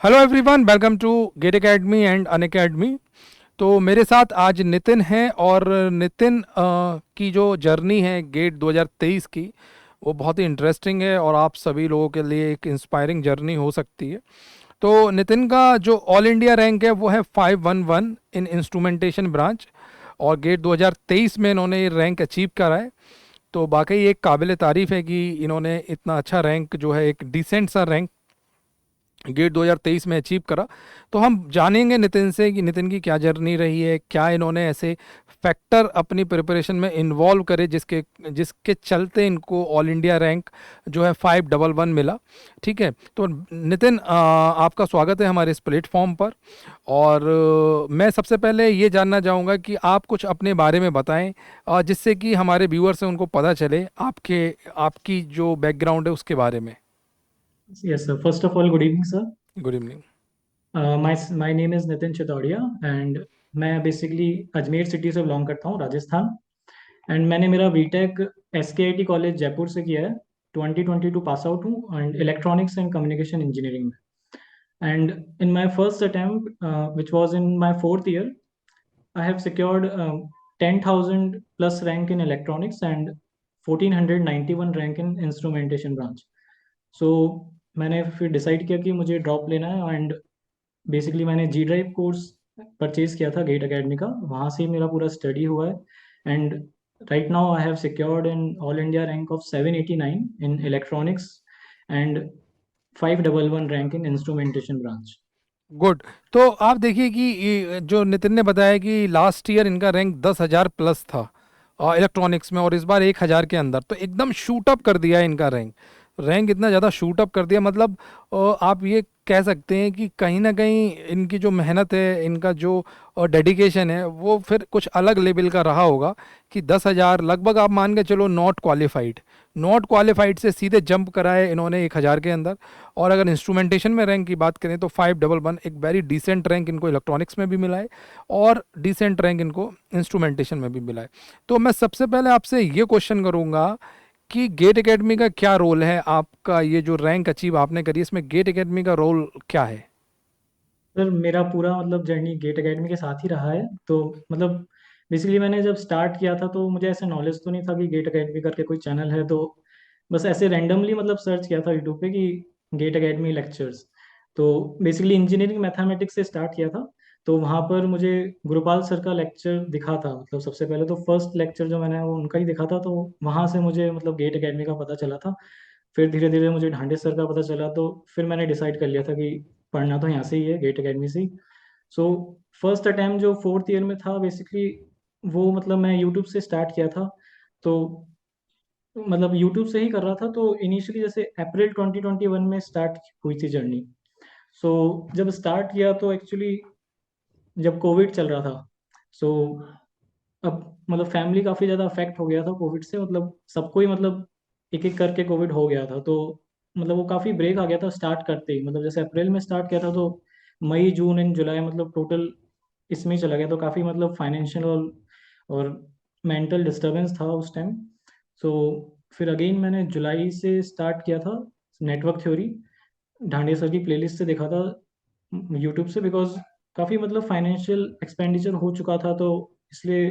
Hello everyone, welcome to GATE Academy and Unacademy. तो मेरे साथ आज नितिन है और नितिन की जो जर्नी है गेट 2023 की, वो बहुत ही इंटरेस्टिंग है और आप सभी लोगों के लिए एक इंस्पायरिंग जर्नी हो सकती है। तो नितिन का जो ऑल इंडिया रैंक है वो है 511 इन इंस्ट्रूमेंटेशन ब्रांच, और गेट 2023 में इन्होंने ये रैंक अचीव करा है। तो वाकई एक काबिल तारीफ़ है कि इन्होंने इतना अच्छा रैंक जो है, एक डिसेंट सा रैंक गेट 2023 में अचीव करा। तो हम जानेंगे नितिन से कि नितिन की क्या जर्नी रही है, क्या इन्होंने ऐसे फैक्टर अपनी प्रिपरेशन में इन्वॉल्व करे जिसके जिसके चलते इनको ऑल इंडिया रैंक जो है 511 मिला। ठीक है, तो नितिन, आपका स्वागत है हमारे इस प्लेटफॉर्म पर। और मैं सबसे पहले ये जानना चाहूँगा कि आप कुछ अपने बारे में बताएं, जिससे कि हमारे व्यूअर्स हैं उनको पता चले आपके आपकी जो बैकग्राउंड है उसके बारे में। Yes, sir. First of all, good evening, sir. Good evening. My name is Nitin Chitaudia and मैं बेसिकली अजमेर सिटी से बिलोंग करता हूँ, राजस्थान। एंड मैंने मेरा बीटेक SKIT कॉलेज जयपुर से किया है। 2022 पास आउट हूँ and electronics and communication engineering में। And in my first attempt which was in my fourth year, I have secured 10,000 plus rank in electronics and 1491 rank in instrumentation branch. So मैंने फिर decide किया कि मुझे drop लेना है and basically मैंने G drive course purchase किया था गेट एकेडमी का, वहाँ से ही मेरा पूरा स्टडी हुआ है। And right now I have secured in all India rank of 789 in electronics and 511 rank in instrumentation branch. Good. तो आप देखिए कि ये जो नितिन ने बताया कि लास्ट ईयर इनका रैंक 10,000 प्लस था इलेक्ट्रॉनिक्स में, और इस बार 1,000 के अंदर, तो एकदम शूट अप कर दिया है इनका रैंक। रैंक इतना ज़्यादा शूट अप कर दिया, मतलब आप ये कह सकते हैं कि कहीं ना कहीं इनकी जो मेहनत है, इनका जो डेडिकेशन है, वो फिर कुछ अलग लेवल का रहा होगा। कि 10,000 लगभग आप मान के चलो नॉट क्वालिफाइड से सीधे जंप कराए इन्होंने 1,000 के अंदर। और अगर इंस्ट्रूमेंटेशन में रैंक की बात करें तो 511 एक वेरी डिसेंट रैंक इनको इलेक्ट्रॉनिक्स में भी मिला है, और डिसेंट रैंक इनको इंस्ट्रूमेंटेशन में भी मिला है। तो मैं सबसे पहले आपसे ये क्वेश्चन करूँगा कि गेट एकेडमी का क्या रोल है, आपका ये जो रैंक अचीव आपने करी इसमें गेट एकेडमी का रोल क्या है? सर मेरा पूरा मतलब जर्नी गेट एकेडमी के साथ ही रहा है। तो मतलब बेसिकली मैंने जब स्टार्ट किया था तो मुझे ऐसे नॉलेज तो नहीं था कि गेट एकेडमी करके कोई चैनल है, तो बस ऐसे रैंडमली मतलब सर्च किया था यूट्यूब पे कि गेट एकेडमी लेक्चर्स। तो बेसिकली इंजीनियरिंग मैथमेटिक्स से स्टार्ट किया था। तो वहाँ पर मुझे गुरुपाल सर का लेक्चर दिखा था, मतलब सबसे पहले तो फर्स्ट लेक्चर जो मैंने वो उनका ही दिखा था, तो वहाँ से मुझे मतलब गेट एकेडमी का पता चला था। फिर धीरे धीरे मुझे ढांडे सर का पता चला, तो फिर मैंने डिसाइड कर लिया था कि पढ़ना तो यहाँ से ही है, गेट एकेडमी से ही। सो फर्स्ट अटैम्प्ट जो फोर्थ ईयर में था बेसिकली, वो मतलब मैं यूट्यूब से स्टार्ट किया था। तो मतलब यूट्यूब से ही कर रहा था। तो इनिशियली जैसे अप्रैल 2021 में स्टार्ट हुई थी जर्नी। सो जब स्टार्ट किया तो एक्चुअली जब कोविड चल रहा था। सो अब मतलब फैमिली काफ़ी ज़्यादा अफेक्ट हो गया था कोविड से, मतलब सबको ही मतलब एक एक करके कोविड हो गया था। तो मतलब वो काफ़ी ब्रेक आ गया था स्टार्ट करते ही, मतलब जैसे अप्रैल में स्टार्ट किया था तो मई जून एंड जुलाई मतलब टोटल इसमें ही चला गया। तो काफ़ी मतलब फाइनेंशियल और मेंटल डिस्टरबेंस था उस टाइम। सो फिर अगेन मैंने जुलाई से स्टार्ट किया था नेटवर्क थ्योरी, ढांडिया सर की प्लेलिस्ट से देखा था यूट्यूब से, बिकॉज काफ़ी मतलब फाइनेंशियल एक्सपेंडिचर हो चुका था। तो इसलिए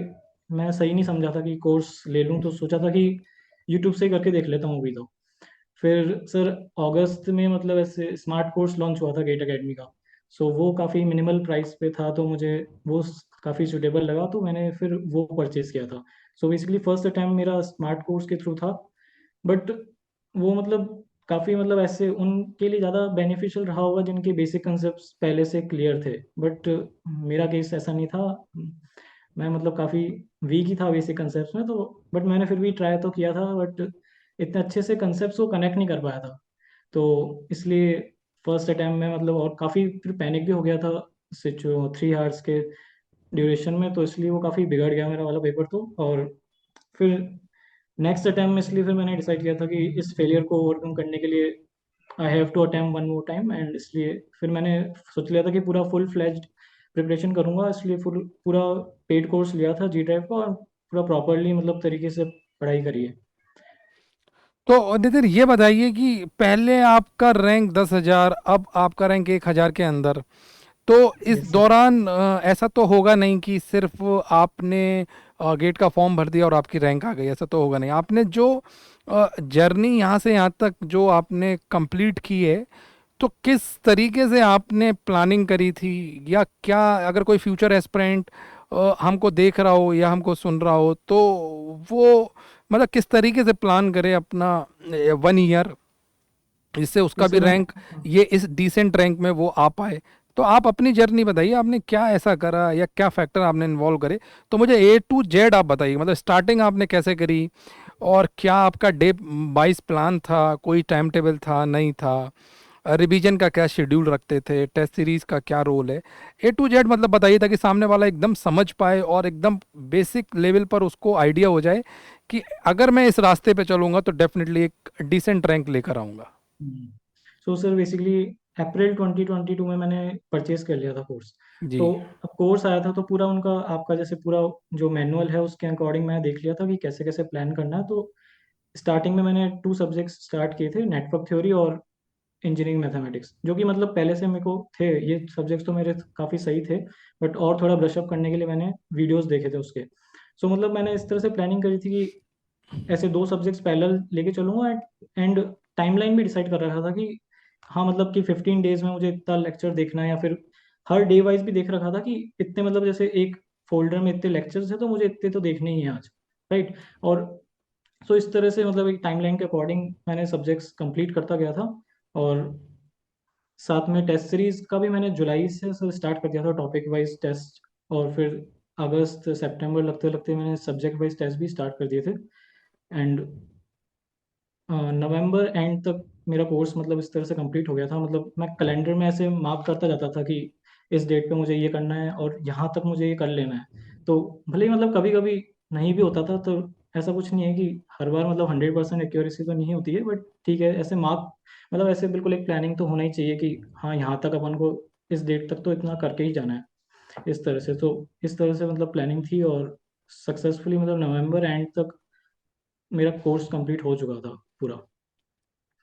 मैं सही नहीं समझा था कि कोर्स ले लूँ, तो सोचा था कि यूट्यूब से ही करके देख लेता हूँ अभी। तो फिर सर अगस्त में मतलब ऐसे स्मार्ट कोर्स लॉन्च हुआ था गेट एकेडमी का। सो वो काफ़ी मिनिमल प्राइस पे था, तो मुझे वो काफ़ी सूटेबल लगा, तो मैंने फिर वो परचेज़ किया था। सो बेसिकली फर्स्ट अटैम्प्ट मेरा स्मार्ट कोर्स के थ्रू था। बट वो मतलब काफ़ी मतलब ऐसे उनके लिए ज़्यादा बेनिफिशियल रहा होगा जिनके बेसिक कंसेप्ट पहले से क्लियर थे। बट मेरा केस ऐसा नहीं था। मैं मतलब काफ़ी वीक ही था बेसिक कंसेप्ट में। तो बट मैंने फिर भी ट्राई तो किया था, बट इतने अच्छे से कंसेप्ट को कनेक्ट नहीं कर पाया था। तो इसलिए फर्स्ट अटैम्प्ट में मतलब और काफ़ी फिर पैनिक भी हो गया था सिचुए 3 आवर्स के ड्यूरेशन में। तो इसलिए वो काफ़ी बिगड़ गया मेरा वाला पेपर तो। और फिर नेक्स्ट अटैम्प्ट में इसलिए फिर मैंने डिसाइड किया था कि इस फेलियर को ओवरकम करने के लिए I have to attempt one more time. And इसलिए फिर मैंने सोच लिया था कि पूरा फुल फ्लेज्ड प्रिपरेशन करूंगा, इसलिए फुल पूरा पेड कोर्स लिया था जी ड्राइव का, और पूरा प्रॉपरली मतलब तरीके से पढ़ाई करी है। तो नितिन ये बताइए कि पहले आपका रैंक 10,000, अब आपका रैंक 1,000 के अंदर। तो इस यस सर। दौरान ऐसा तो होगा नहीं कि सिर्फ आपने गेट का फॉर्म भर दिया और आपकी रैंक आ गई, ऐसा तो होगा नहीं। आपने जो जर्नी यहाँ से यहाँ तक जो आपने कंप्लीट की है, तो किस तरीके से आपने प्लानिंग करी थी, या क्या, अगर कोई फ्यूचर एस्पिरेंट हमको देख रहा हो या हमको सुन रहा हो, तो वो मतलब किस तरीके से प्लान करे अपना 1 ईयर, जिससे तो उसका भी सर रैंक ये इस डिसेंट रैंक में वो आ पाए। तो आप अपनी जर्नी बताइए, आपने क्या ऐसा करा या क्या फैक्टर आपने इन्वॉल्व करे। तो मुझे A to Z आप बताइए, मतलब स्टार्टिंग आपने कैसे करी, और क्या आपका डे 22 प्लान था, कोई टाइम टेबल था, नहीं था, रिवीजन का क्या शेड्यूल रखते थे, टेस्ट सीरीज का क्या रोल है। A to Z मतलब बताइए, ताकि सामने वाला एकदम समझ पाए और एकदम बेसिक लेवल पर उसको आइडिया हो जाए कि अगर मैं इस रास्ते पे चलूंगा तो डेफिनेटली एक डिसेंट रैंक लेकर आऊंगा। सो सर बेसिकली अप्रैल 2022 में मैंने परचेज कर लिया था कोर्स। जी। तो अब कोर्स आया था तो पूरा उनका आपका जैसे पूरा जो मैनुअल है उसके अकॉर्डिंग मैंने देख लिया था कि कैसे कैसे प्लान करना है। तो स्टार्टिंग में मैंने 2 सब्जेक्ट स्टार्ट किए थे, नेटवर्क थ्योरी और इंजीनियरिंग मैथमेटिक्स, जो कि मतलब पहले से मेरे को थे ये सब्जेक्ट्स तो मेरे काफ़ी सही थे। बट और थोड़ा ब्रशअप करने के लिए मैंने वीडियोस देखे थे उसके। सो मतलब मैंने इस तरह से प्लानिंग करी थी कि ऐसे 2 सब्जेक्ट्स पैरेलल लेके चलूंगा। एंड टाइमलाइन भी डिसाइड कर रखा था कि हाँ मतलब कि 15 डेज में मुझे इतना लेक्चर देखना है, या फिर हर डे वाइज भी देख रखा था कि इतने मतलब जैसे एक फोल्डर में इतने लेक्चर्स है तो मुझे इतने तो देखने ही हैं आज, राइट। और सो इस तरह से मतलब एक टाइमलाइन के अकॉर्डिंग मैंने सब्जेक्ट्स कंप्लीट करता गया था। और साथ में टेस्ट सीरीज का भी मैंने जुलाई से स्टार्ट कर दिया था, टॉपिक वाइज टेस्ट। और फिर अगस्त सितंबर लगते लगते मैंने सब्जेक्ट वाइज टेस्ट भी स्टार्ट कर दिए थे। एंड नवंबर एंड तक मेरा कोर्स मतलब इस तरह से कंप्लीट हो गया था। मतलब मैं कैलेंडर में ऐसे मार्क करता जाता था कि इस डेट पे मुझे ये करना है और यहाँ तक मुझे ये कर लेना है। तो भले ही मतलब कभी कभी नहीं भी होता था, तो ऐसा कुछ नहीं है कि हर बार मतलब 100% एक्यूरेसी तो नहीं होती है, बट ठीक है ऐसे मार्क मतलब ऐसे बिल्कुल एक प्लानिंग तो होना ही चाहिए कि हाँ यहाँ तक अपन को इस डेट तक तो इतना करके ही जाना है इस तरह से। तो इस तरह से मतलब प्लानिंग थी और सक्सेसफुली मतलब नवंबर एंड तक मेरा कोर्स कंप्लीट हो चुका था पूरा।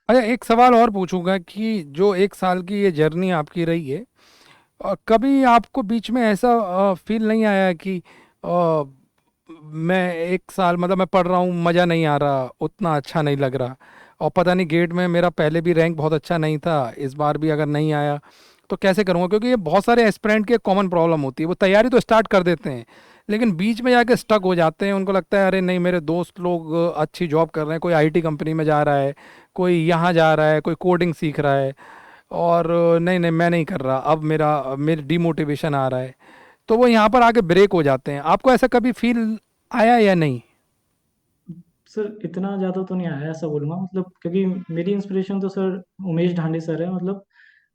अच्छा, एक सवाल और पूछूंगा कि जो 1 साल की ये जर्नी आपकी रही है, कभी आपको बीच में ऐसा फील नहीं आया कि अ, मैं 1 साल मतलब मैं पढ़ रहा हूँ, मज़ा नहीं आ रहा, उतना अच्छा नहीं लग रहा, और पता नहीं गेट में मेरा पहले भी रैंक बहुत अच्छा नहीं था, इस बार भी अगर नहीं आया तो कैसे करूँगा? क्योंकि ये बहुत सारे एस्पिरेंट की कॉमन प्रॉब्लम होती है, वो तैयारी तो स्टार्ट कर देते हैं लेकिन बीच में जाके स्टक हो जाते हैं। उनको लगता है अरे नहीं, मेरे दोस्त लोग अच्छी जॉब कर रहे हैं, कोई आईटी कंपनी में जा रहा है, कोई यहाँ जा रहा है, कोई कोडिंग सीख रहा है, और नहीं नहीं मैं नहीं कर रहा, अब मेरे डिमोटिवेशन आ रहा है। तो वो यहाँ पर आके ब्रेक हो जाते हैं। आपको ऐसा कभी फील आया या नहीं? सर इतना ज़्यादा तो नहीं आया ऐसा बोलूँगा, मतलब क्योंकि मेरी इंस्पिरेशन तो सर उमेश ढांडे सर है। मतलब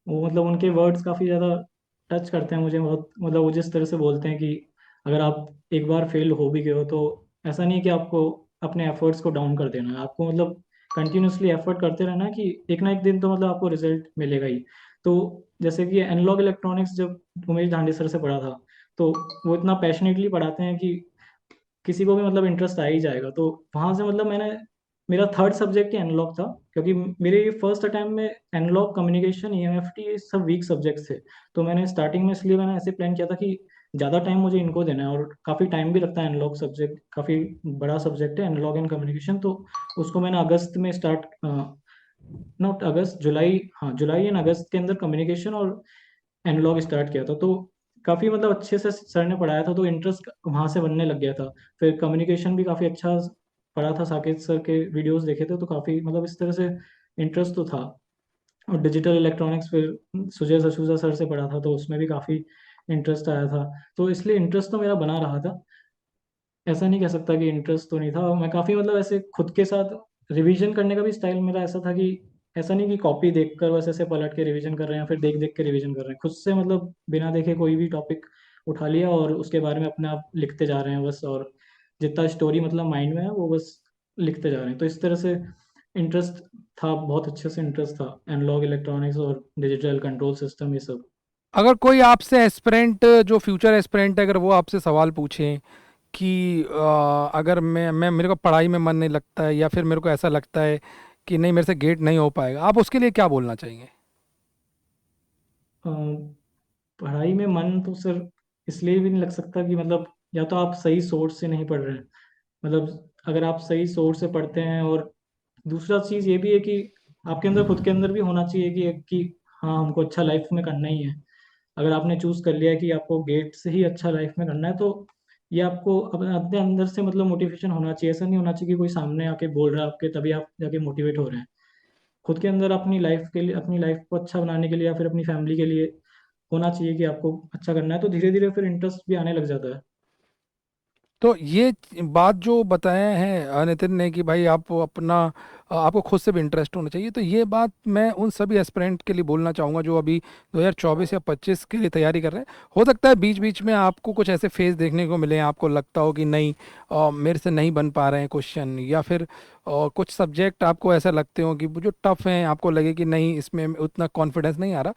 वो मतलब उनके वर्ड्स काफ़ी ज़्यादा टच करते हैं मुझे बहुत। मतलब वो जिस तरह से बोलते हैं कि अगर आप एक बार फेल हो भी गए हो तो ऐसा नहीं है कि आपको अपने एफर्ट्स को डाउन कर देना है, आपको मतलब कंटिन्यूसली एफर्ट करते रहना है कि एक ना एक दिन तो मतलब आपको रिजल्ट मिलेगा ही। तो जैसे कि एनालॉग इलेक्ट्रॉनिक्स जब उमेश ढांडे सर से पढ़ा था, तो वो इतना पैशनेटली पढ़ाते हैं कि किसी को भी मतलब इंटरेस्ट आ ही जाएगा। तो वहाँ से मतलब मैंने मेरा थर्ड सब्जेक्ट ही एनालॉग था, क्योंकि मेरे फर्स्ट अटैम्प्ट में एनालॉग कम्युनिकेशन ईएमएफटी ये सब वीक सब्जेक्ट्स थे। तो मैंने स्टार्टिंग में इसलिए मैंने ऐसे प्लान किया था कि ज़्यादा टाइम मुझे इनको देना है, और काफ़ी टाइम भी लगता है। एनालॉग सब्जेक्ट काफ़ी बड़ा सब्जेक्ट है, एनालॉग एंड कम्युनिकेशन। तो उसको मैंने अगस्त में स्टार्ट, नॉट अगस्त, जुलाई, हाँ जुलाई एंड अगस्त के अंदर कम्युनिकेशन और एनालॉग स्टार्ट किया था। तो काफ़ी मतलब अच्छे से सर ने पढ़ाया था तो इंटरेस्ट वहाँ से बनने लग गया था। फिर कम्युनिकेशन भी काफ़ी अच्छा पढ़ा था, साकेत सर के वीडियोस देखे थे तो काफ़ी मतलब इस तरह से इंटरेस्ट तो था। और डिजिटल इलेक्ट्रॉनिक्स फिर सुजय ससूजा सर से पढ़ा था तो उसमें भी काफ़ी इंटरेस्ट आया था। तो इसलिए इंटरेस्ट तो मेरा बना रहा था, ऐसा नहीं कह सकता कि इंटरेस्ट तो नहीं था। मैं काफ़ी मतलब ऐसे खुद के साथ रिवीजन करने का भी स्टाइल मेरा ऐसा था कि ऐसा नहीं कि कॉपी देखकर बस ऐसे पलट के रिवीजन कर रहे हैं या फिर देख देख के रिवीजन कर रहे हैं। खुद से मतलब बिना देखे कोई भी टॉपिक उठा लिया और उसके बारे में अपने आप लिखते जा रहे हैं बस। और जितना स्टोरी मतलब माइंड में है वो बस लिखते जा रहे हैं। तो इस तरह से इंटरेस्ट था, बहुत अच्छे से इंटरेस्ट था एनालॉग इलेक्ट्रॉनिक्स और डिजिटल कंट्रोल सिस्टम ये सब। अगर कोई आपसे एस्पिरेंट, जो फ्यूचर एस्पिरेंट है, अगर वो आपसे सवाल पूछे कि अगर मैं मेरे को पढ़ाई में मन नहीं लगता है, या फिर मेरे को ऐसा लगता है कि नहीं मेरे से गेट नहीं हो पाएगा, आप उसके लिए क्या बोलना चाहेंगे? अ, पढ़ाई में मन तो सर इसलिए भी नहीं लग सकता कि मतलब या तो आप सही सोर्स से नहीं पढ़ रहे हैं। मतलब अगर आप सही सोर्स से पढ़ते हैं, और दूसरा चीज़ ये भी है कि आपके अंदर खुद के अंदर भी होना चाहिए कि हाँ हमको अच्छा लाइफ में करना ही है। अगर आपने चूज कर लिया है कि आपको गेट से ही अच्छा लाइफ में करना है, तो ये आपको अपने अपने अंदर से मतलब मोटिवेशन होना चाहिए। ऐसा नहीं होना चाहिए कि कोई सामने आके बोल रहा है आपके तभी आप जाके मोटिवेट हो रहे हैं। खुद के अंदर अपनी लाइफ के लिए, अपनी लाइफ को अच्छा बनाने के लिए या फिर अपनी फैमिली के लिए होना चाहिए कि आपको अच्छा करना है, तो धीरे धीरे फिर इंटरेस्ट भी आने लग जाता है। तो ये बात जो बताया है नितिन ने कि भाई आप अपना आपको खुद से भी इंटरेस्ट होना चाहिए, तो ये बात मैं उन सभी एस्पिरेंट के लिए बोलना चाहूँगा जो अभी 2024 या 25 के लिए तैयारी कर रहे हैं। हो सकता है बीच बीच में आपको कुछ ऐसे फेज देखने को मिले, आपको लगता हो कि नहीं मेरे से नहीं बन पा रहे हैं क्वेश्चन, या फिर कुछ सब्जेक्ट आपको ऐसा लगते हो कि वो जो टफ हैं, आपको लगे कि नहीं इसमें उतना कॉन्फिडेंस नहीं आ रहा।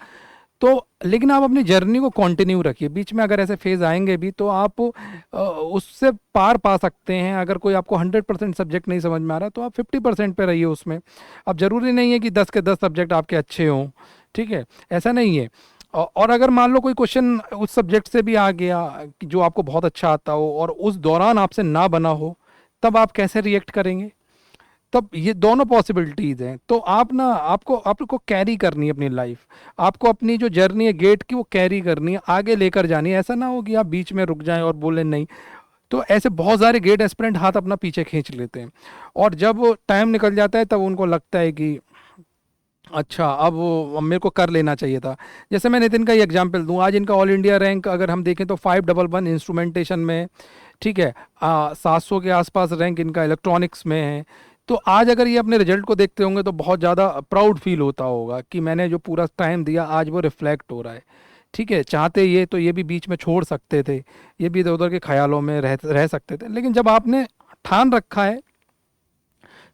तो लेकिन आप अपनी जर्नी को कंटिन्यू रखिए, बीच में अगर ऐसे फेज आएंगे भी तो आप उससे पार पा सकते हैं। अगर कोई आपको 100% सब्जेक्ट नहीं समझ में आ रहा तो आप 50% पे रहिए उसमें। अब जरूरी नहीं है कि 10 के 10 सब्जेक्ट आपके अच्छे हों, ठीक है, ऐसा नहीं है। और अगर मान लो कोई क्वेश्चन उस सब्जेक्ट से भी आ गया कि जो आपको बहुत अच्छा आता हो और उस दौरान आपसे ना बना हो, तब आप कैसे रिएक्ट करेंगे? तब ये दोनों पॉसिबिलिटीज हैं। तो आप ना आपको आपको कैरी करनी है अपनी लाइफ, आपको अपनी जो जर्नी है गेट की वो कैरी करनी है, आगे लेकर जानी है। ऐसा ना हो कि आप बीच में रुक जाएं और बोले नहीं। तो ऐसे बहुत सारे गेट एस्पिरेंट हाथ अपना पीछे खींच लेते हैं, और जब टाइम निकल जाता है तब उनको लगता है कि अच्छा अब मेरे को कर लेना चाहिए था। जैसे मैं नितिन का ही एग्जांपल दूं, आज इनका ऑल इंडिया रैंक अगर हम देखें तो 511 इंस्ट्रूमेंटेशन में, ठीक है, 700 के आसपास रैंक इनका इलेक्ट्रॉनिक्स में है। तो आज अगर ये अपने रिजल्ट को देखते होंगे तो बहुत ज़्यादा प्राउड फील होता होगा कि मैंने जो पूरा टाइम दिया आज वो रिफ्लेक्ट हो रहा है। ठीक है, चाहते ये तो ये भी बीच में छोड़ सकते थे, ये भी इधर उधर के ख्यालों में रह सकते थे, लेकिन जब आपने ठान रखा है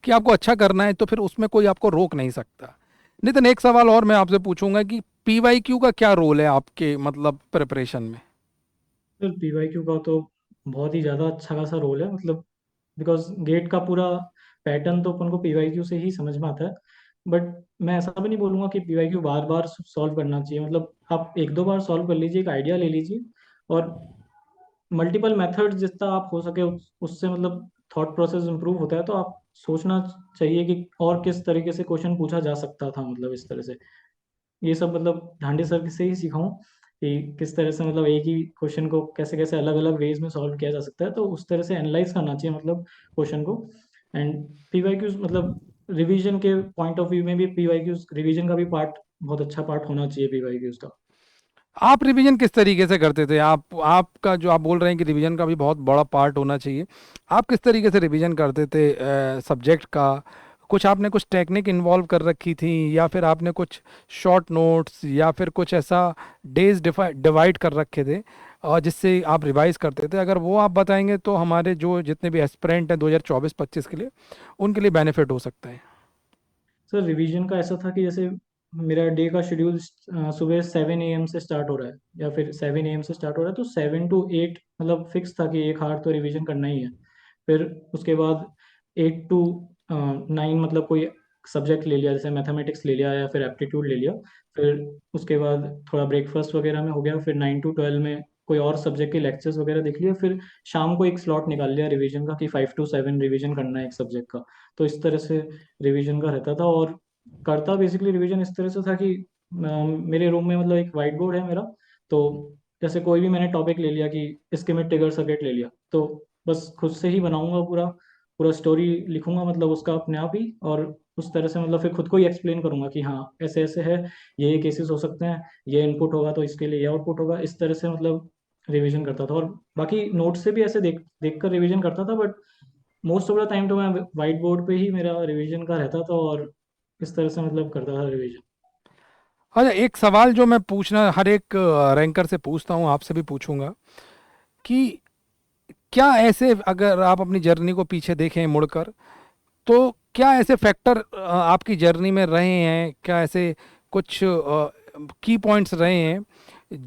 कि आपको अच्छा करना है तो फिर उसमें कोई आपको रोक नहीं सकता। नितिन, एक सवाल और मैं आपसे पूछूंगा कि पीवाईक्यू का क्या रोल है आपके मतलब प्रिपरेशन में? फिर पीवाईक्यू का तो बहुत ही ज़्यादा अच्छा खासा रोल है। मतलब बिकॉज गेट का पूरा पैटर्न तो अपन को पीवाईक्यू से ही समझ में आता है। बट मैं ऐसा भी नहीं बोलूँगा कि पीवाईक्यू बार बार सॉल्व करना चाहिए। मतलब आप एक दो बार सॉल्व कर लीजिए, एक आइडिया ले लीजिए, और मल्टीपल मेथड्स जितना आप हो सके उससे मतलब थॉट प्रोसेस इंप्रूव होता है। तो आप सोचना चाहिए कि और किस तरीके से क्वेश्चन पूछा जा सकता था, मतलब इस तरह से। ये सब मतलब ढांडे सर से ही सीखा हूँ कि किस तरह से मतलब एक ही क्वेश्चन को कैसे कैसे अलग अलग वेज में सॉल्व किया जा सकता है। तो उस तरह से एनालाइज करना चाहिए मतलब क्वेश्चन को। एंड पीवाईक्यूज मतलब रिवीजन के पॉइंट ऑफ व्यू में भी पीवाईक्यूज रिवीजन का भी पार्ट, बहुत अच्छा पार्ट होना चाहिए पीवाईक्यूज का। आप रिवीजन किस तरीके से करते थे? आपका जो आप बोल रहे हैं कि रिवीजन का भी बहुत बड़ा पार्ट होना चाहिए, आप किस तरीके से रिवीजन करते थे सब्जेक्ट का? कुछ आपने कुछ टेक्निक इन्वॉल्व कर रखी थी, या फिर आपने कुछ शॉर्ट नोट्स या फिर कुछ ऐसा डेज डिवाइड कर रखे थे और जिससे आप रिवाइज करते थे? अगर वो आप बताएंगे तो हमारे जो जितने भी एस्पिरेंट हैं 2024-25 के लिए, उनके लिए बेनिफिट हो सकता है। सर रिवीजन का ऐसा था कि जैसे मेरा डे का शेड्यूल सुबह 7 AM से स्टार्ट हो रहा है, या फिर 7 AM से स्टार्ट हो रहा है, तो 7 to 8 मतलब फिक्स था कि एक हार तो रिवीजन करना ही है। फिर उसके बाद 8 to 9 मतलब कोई सब्जेक्ट ले लिया, जैसे मैथमेटिक्स ले लिया या फिर एप्टीट्यूड ले लिया। फिर उसके बाद थोड़ा ब्रेकफास्ट वगैरह में हो गया। फिर 9 to 12 में कोई और सब्जेक्ट के लेक्चर्स वगैरह देख लिया। फिर शाम को एक स्लॉट निकाल लिया रिवीजन का कि 5 to 7 रिवीजन करना है एक सब्जेक्ट का। तो इस तरह से रिवीजन का रहता था। और करता बेसिकली रिवीजन इस तरह से था कि मेरे रूम में मतलब एक वाइट बोर्ड है मेरा। तो जैसे कोई भी मैंने टॉपिक ले लिया कि इसके में ट्रिगर सर्किट ले लिया, तो बस खुद से ही बनाऊंगा पूरा पूरा स्टोरी लिखूंगा मतलब उसका अपने आप ही। और उस तरह से मतलब फिर खुद को ही एक्सप्लेन करूंगा कि हाँ ऐसे ऐसे है, ये केसेस हो सकते हैं, ये इनपुट होगा तो इसके लिए ये आउटपुट होगा। इस तरह से मतलब रिवीजन करता था। और बाकी नोट से भी ऐसे देख देख कर रिवीजन करता था। But most of the time तो मैं वाइट बोर्ड पे ही मेरा रिवीजन का रहता था, और इस तरह से मतलब करता था रिवीजन। अच्छा, एक सवाल जो मैं पूछना हर एक रैंकर से पूछता हूँ, आपसे भी पूछूंगा कि क्या ऐसे अगर आप अपनी जर्नी को पीछे देखें मुड़कर, तो क्या ऐसे फैक्टर आपकी जर्नी में रहे हैं, क्या ऐसे कुछ की पॉइंट्स रहे हैं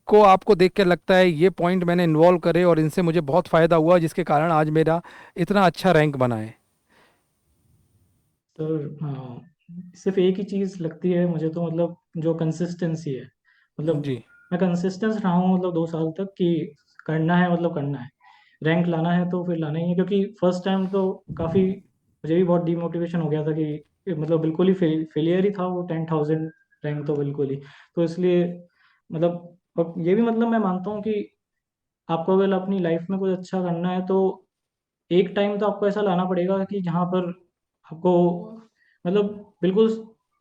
को आपको देख के लगता है ये पॉइंट मैंने इन्वॉल्व करे और इनसे मुझे बहुत फ़ायदा हुआ जिसके कारण आज मेरा इतना अच्छा रैंक बना है? तो सिर्फ एक ही चीज़ लगती है मुझे तो, मतलब जो कंसिस्टेंसी है। मतलब जी। मैं कंसिस्टेंस रहा हूँ मतलब 2 साल तक कि करना है, मतलब करना है, रैंक लाना है तो फिर लाना ही है। क्योंकि फर्स्ट टाइम तो काफ़ी मुझे भी बहुत डीमोटिवेशन हो गया था कि मतलब बिल्कुल ही फेलियर ही था वो 10,000 रैंक तो बिल्कुल ही। तो इसलिए मतलब, और ये भी मतलब मैं मानता हूँ कि आपको अगर अपनी लाइफ में कुछ अच्छा करना है तो एक टाइम तो आपको ऐसा लाना पड़ेगा कि जहाँ पर आपको मतलब बिल्कुल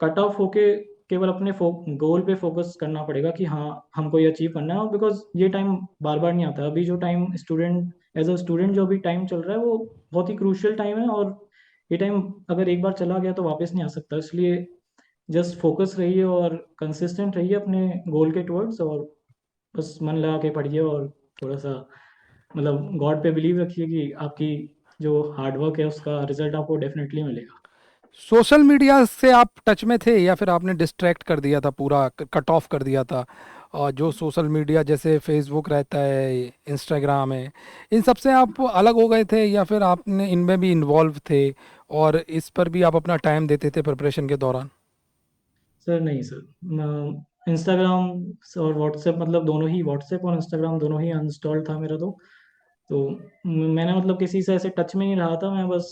कट ऑफ होके केवल अपने गोल पे फोकस करना पड़ेगा कि हाँ हमको ये अचीव करना है। और बिकॉज ये टाइम बार बार नहीं आता। अभी जो time student, as a student जो अभी टाइम चल रहा है वो बहुत ही क्रूशियल टाइम है। और ये टाइम अगर एक बार चला गया तो वापस नहीं आ सकता। इसलिए जस्ट फोकस रहिए और कंसिस्टेंट रहिए अपने गोल के टुवर्ड्स, और बस मन लगा के पढ़िए और थोड़ा सा मतलब गॉड पे बिलीव रखिए कि आपकी जो हार्डवर्क है उसका रिजल्ट आपको डेफिनेटली मिलेगा। सोशल मीडिया से आप टच में थे या फिर आपने डिस्ट्रैक्ट कर दिया था, पूरा कट ऑफ कर दिया था? और जो सोशल मीडिया जैसे फेसबुक रहता है, इंस्टाग्राम है, इन सब से आप अलग हो गए थे या फिर आपने इनमें भी इन्वॉल्व थे और इस पर भी आप अपना टाइम देते थे प्रिपरेशन के दौरान? सर नहीं सर, इंस्टाग्राम और व्हाट्सएप मतलब दोनों ही, व्हाट्सएप और इंस्टाग्राम दोनों ही अनइंस्टॉल था मेरा तो मैंने मतलब किसी से ऐसे टच में नहीं रहा था। मैं बस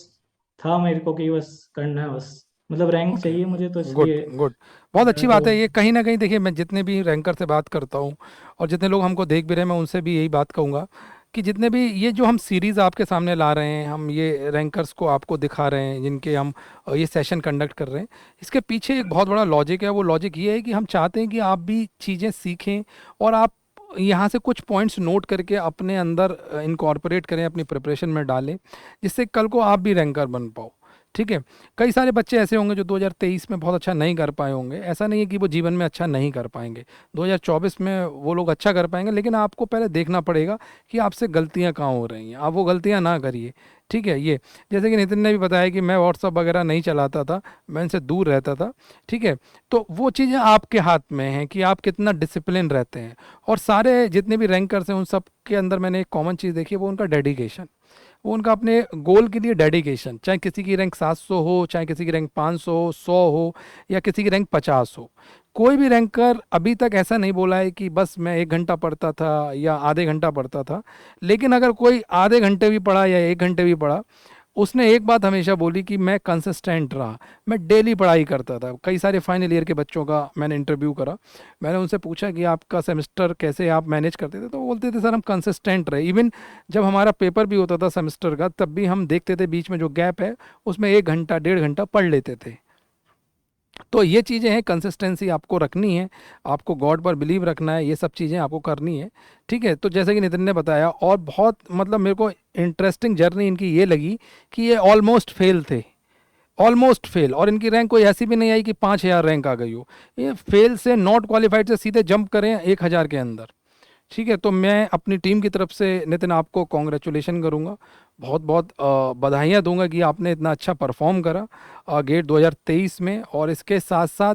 था मेरे को कि बस करना है, बस मतलब रैंक ओके। चाहिए मुझे तो गुड इसलिए गुड। बहुत अच्छी मैं तो। बात है ये। कहीं ना कहीं देखिए, मैं जितने भी रैंकर से बात करता हूँ और जितने लोग हमको देख भी रहे हैं, मैं उनसे भी यही बात कहूँगा कि जितने भी ये जो हम सीरीज़ आपके सामने ला रहे हैं, हम ये रैंकर्स को आपको दिखा रहे हैं जिनके हम ये सेशन कंडक्ट कर रहे हैं, इसके पीछे एक बहुत बड़ा लॉजिक है। वो लॉजिक ये है कि हम चाहते हैं कि आप भी चीज़ें सीखें और आप यहाँ से कुछ पॉइंट्स नोट करके अपने अंदर इनकॉर्पोरेट करें, अपनी प्रिपरेशन में डालें, जिससे कल को आप भी रैंकर बन पाओ। ठीक है। कई सारे बच्चे ऐसे होंगे जो 2023 में बहुत अच्छा नहीं कर पाए होंगे। ऐसा नहीं है कि वो जीवन में अच्छा नहीं कर पाएंगे, 2024 में वो लोग अच्छा कर पाएंगे, लेकिन आपको पहले देखना पड़ेगा कि आपसे गलतियां कहाँ हो रही हैं। आप वो गलतियां ना करिए। ठीक है। ये जैसे कि नितिन ने भी बताया कि मैं व्हाट्सअप वगैरह नहीं चलाता था, मैं इनसे दूर रहता था। ठीक है। तो वो चीज़ें आपके हाथ में हैं कि आप कितना डिसिप्लिन रहते हैं। और सारे जितने भी रैंकर्स हैं उन सब के अंदर मैंने एक कॉमन चीज़ देखी है, वो उनका डेडिकेशन। वो उनका अपने गोल के लिए डेडिकेशन, चाहे किसी की रैंक 700 हो, चाहे किसी की रैंक 500 हो, 100 हो, या किसी की रैंक 50 हो। कोई भी रैंकर अभी तक ऐसा नहीं बोला है कि बस मैं 1 घंटा पढ़ता था या आधे घंटा पढ़ता था। लेकिन अगर कोई आधे घंटे भी पढ़ा या 1 घंटे भी पढ़ा, उसने एक बात हमेशा बोली कि मैं कंसिस्टेंट रहा, मैं डेली पढ़ाई करता था। कई सारे फाइनल ईयर के बच्चों का मैंने इंटरव्यू करा। मैंने उनसे पूछा कि आपका सेमेस्टर कैसे आप मैनेज करते थे, तो वो बोलते थे सर हम कंसिस्टेंट रहे। इवन जब हमारा पेपर भी होता था सेमेस्टर का, तब भी हम देखते थे बीच में जो गैप है उसमें 1 घंटा 1.5 घंटा पढ़ लेते थे। तो ये चीज़ें हैं, कंसिस्टेंसी आपको रखनी है, आपको गॉड पर बिलीव रखना है, ये सब चीज़ें आपको करनी है। ठीक है। तो जैसे कि नितिन ने बताया, और बहुत मतलब मेरे को इंटरेस्टिंग जर्नी इनकी ये लगी कि ये ऑलमोस्ट फेल थे, ऑलमोस्ट फेल। और इनकी रैंक कोई ऐसी भी नहीं आई कि 5,000 रैंक आ गई हो। ये फेल से, नॉट क्वालिफाइड से सीधे जंप करें 1,000 के अंदर। ठीक है। तो मैं अपनी टीम की तरफ से नितिन आपको कॉन्ग्रेचुलेशन करूंगा, बहुत बहुत बधाइयाँ दूंगा कि आपने इतना अच्छा परफॉर्म करा गेट 2023 में। और इसके साथ साथ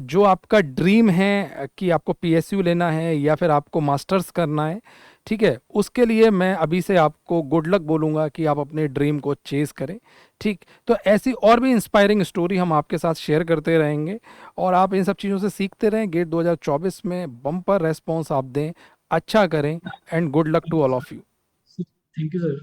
जो आपका ड्रीम है कि आपको पीएसयू लेना है या फिर आपको मास्टर्स करना है, ठीक है, उसके लिए मैं अभी से आपको गुड लक बोलूँगा कि आप अपने ड्रीम को चेज़ करें। ठीक। तो ऐसी और भी इंस्पायरिंग स्टोरी हम आपके साथ शेयर करते रहेंगे और आप इन सब चीज़ों से सीखते रहें। गेट 2024 में बम्पर रेस्पॉन्स आप दें, अच्छा करें, and good luck to all of you. Thank you sir.